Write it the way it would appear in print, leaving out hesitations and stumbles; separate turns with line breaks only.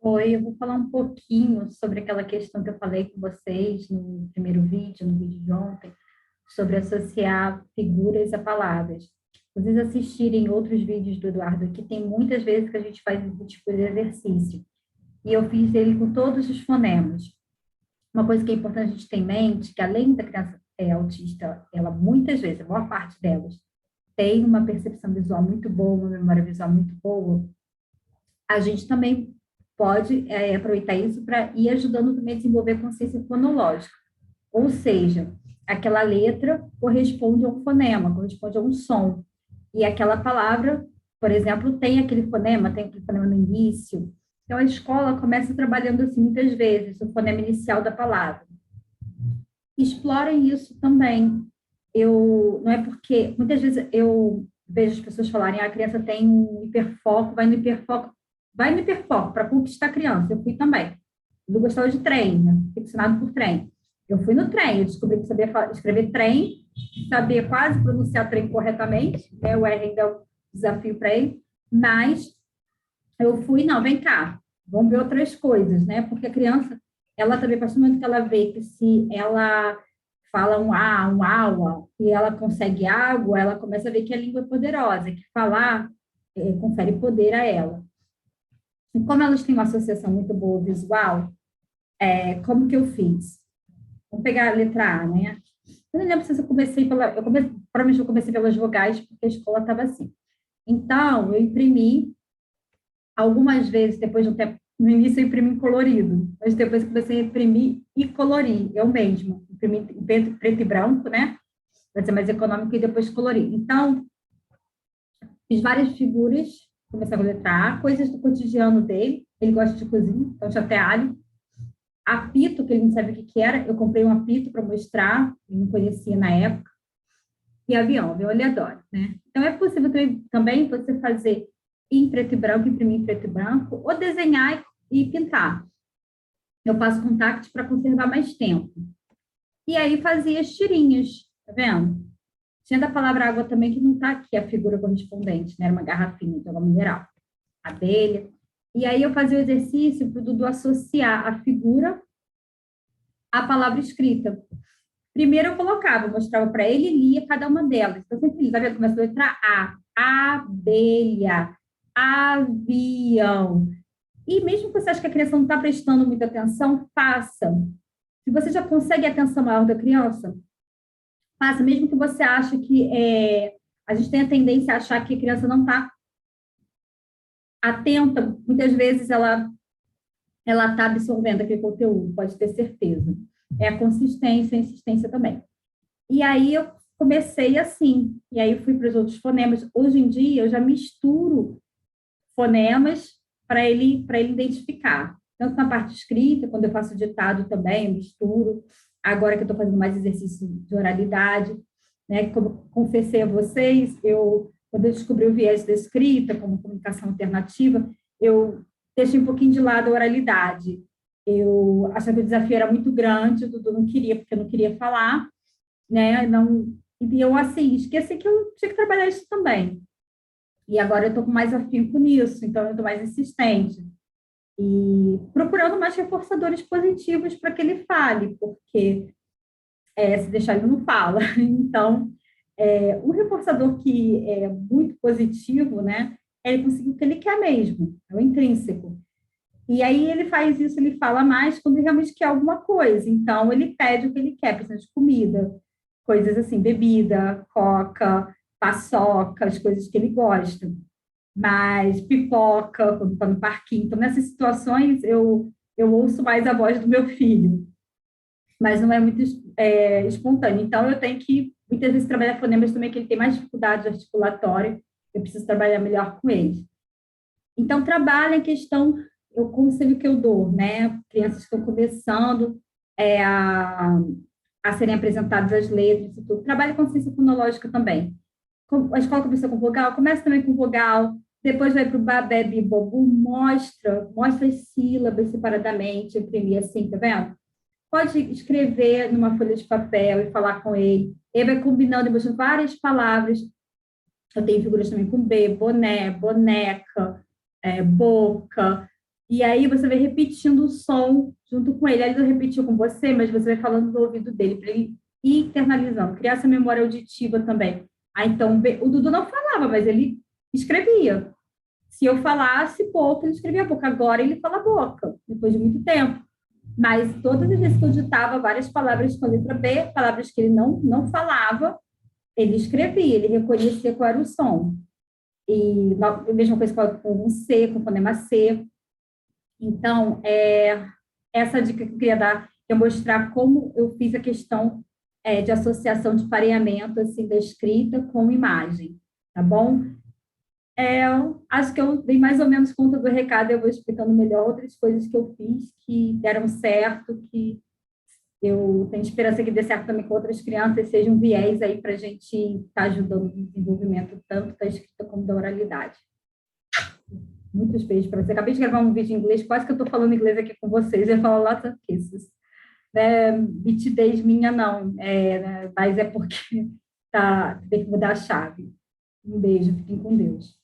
Oi, eu vou falar um pouquinho sobre aquela questão que eu falei com vocês no primeiro vídeo, no vídeo de ontem, sobre associar figuras a palavras. Se vocês assistirem outros vídeos do Eduardo aqui, tem muitas vezes que a gente faz esse tipo de exercício. E eu fiz ele com todos os fonemas. Uma coisa que é importante a gente ter em mente, que além da criança autista, ela muitas vezes, a maior parte delas, tem uma percepção visual muito boa, uma memória visual muito boa, a gente também pode aproveitar isso para ir ajudando também a desenvolver consciência fonológica. Ou seja, aquela letra corresponde a um fonema, corresponde a um som. E aquela palavra, por exemplo, tem aquele fonema no início. Então, a escola começa trabalhando assim, muitas vezes, o fonema inicial da palavra. Explorem isso também. Não é porque, muitas vezes eu vejo as pessoas falarem, a criança tem um hiperfoco, vai no hiperfoco para conquistar a criança. Eu fui também. Eu gostava de trem, né? Ficcionado por trem. Eu fui no trem, eu descobri que sabia escrever trem, sabia quase pronunciar trem corretamente, né? O R ainda é um desafio para ele, mas eu fui, não, vem cá, vamos ver outras coisas, né? Porque a criança, ela também, a partir do momento que ela vê que se ela fala um A, um aua, e ela consegue água, ela começa a ver que a língua é poderosa, que falar confere poder a ela. E como elas têm uma associação muito boa visual, como que eu fiz? Vamos pegar a letra A, né? Eu não lembro se eu comecei provavelmente eu comecei pelas vogais, porque a escola estava assim. Então, eu imprimi algumas vezes, depois de um tempo, no início eu imprimi em colorido, mas depois comecei a imprimir e colorir, eu mesma. Imprimi em preto e branco, né? Vai ser mais econômico e depois colorir. Então, fiz várias figuras, comecei com a letra A, coisas do cotidiano dele, ele gosta de cozinha, então tinha até alho. Apito, que ele não sabe o que que era, eu comprei um apito para mostrar, ele não conhecia na época, e avião ele adora, né? Então, é possível também você fazer em preto e branco, imprimir em preto e branco, ou desenhar e pintar. Eu passo contact para conservar mais tempo. E aí fazia as tirinhas, tá vendo? Tinha da palavra água também, que não está aqui a figura correspondente, né? Era uma garrafinha de água mineral, abelha. E aí eu fazia o exercício para o Dudu associar a figura à palavra escrita. Primeiro eu colocava, eu mostrava para ele e lia cada uma delas. Então, sempre li, tá vendo? Começa a letra A, abelha, avião. E mesmo que você ache que a criança não está prestando muita atenção, faça. Se você já consegue a atenção maior da criança, faça, mesmo que você ache que a gente tem a tendência a achar que a criança não está atenta, muitas vezes ela está absorvendo aquele conteúdo, pode ter certeza. É a consistência e a insistência também. E aí eu comecei assim, e aí eu fui para os outros fonemas. Hoje em dia eu já misturo fonemas para ele identificar. Tanto na parte escrita, quando eu faço ditado também, eu misturo. Agora que eu estou fazendo mais exercício de oralidade, né? Como eu confessei a vocês, quando eu descobri o viés da escrita como comunicação alternativa, eu deixei um pouquinho de lado a oralidade. Eu achava que o desafio era muito grande, o Dudu não queria, porque eu não queria falar, né? Não, e eu, assim, esqueci que eu tinha que trabalhar isso também. E agora eu estou com mais afinco nisso, então eu estou mais insistente. E procurando mais reforçadores positivos para que ele fale, porque se deixar ele não fala. Então, um reforçador que é muito positivo, né, é ele conseguir o que ele quer mesmo, é o intrínseco. E aí ele faz isso, ele fala mais quando ele realmente quer alguma coisa. Então, ele pede o que ele quer, precisa de comida, coisas assim, bebida, coca, paçoca, as coisas que ele gosta. Mas pipoca, quando está no parquinho. Então, nessas situações, eu ouço mais a voz do meu filho, mas não é muito espontâneo. Então, eu tenho que, muitas vezes, trabalhar fonemas também, que ele tem mais dificuldade articulatória, eu preciso trabalhar melhor com ele. Então, trabalha a questão, o conselho que eu dou, né? Crianças que estão começando a serem apresentadas as letras e tudo. Trabalha com ciência fonológica também. A escola começou com vogal, começa também com vogal, depois vai para o babé, bibobu, mostra as sílabas separadamente, imprimir assim, tá vendo? Pode escrever numa folha de papel e falar com ele. Ele vai combinando e mostrando várias palavras. Eu tenho figuras também com B, boné, boneca, boca. E aí você vai repetindo o som junto com ele. Aí ele repetiu com você, mas você vai falando no ouvido dele, para ele ir internalizando, criar essa memória auditiva também. Aí então, o Dudu não falava, mas ele escrevia. Se eu falasse pouco, ele escrevia pouco. Agora ele fala boca, depois de muito tempo. Mas todas as vezes que eu digitava várias palavras com a letra B, palavras que ele não falava, ele escrevia, ele reconhecia qual era o som. E a mesma coisa com o C, com o fonema C. Então, essa dica que eu queria dar é mostrar como eu fiz a questão de associação de pareamento assim, da escrita com imagem, tá bom? Acho que eu dei mais ou menos conta do recado, eu vou explicando melhor outras coisas que eu fiz que deram certo, que eu tenho esperança que dê certo também com outras crianças, seja um viés aí para a gente estar ajudando no desenvolvimento tanto da escrita como da oralidade. Muitos beijos para você. Acabei de gravar um vídeo em inglês, quase que eu estou falando inglês aqui com vocês. Eu falo lots of kisses. Mitidez minha, não. Né, mas é porque tem que mudar a chave. Um beijo, fiquem com Deus.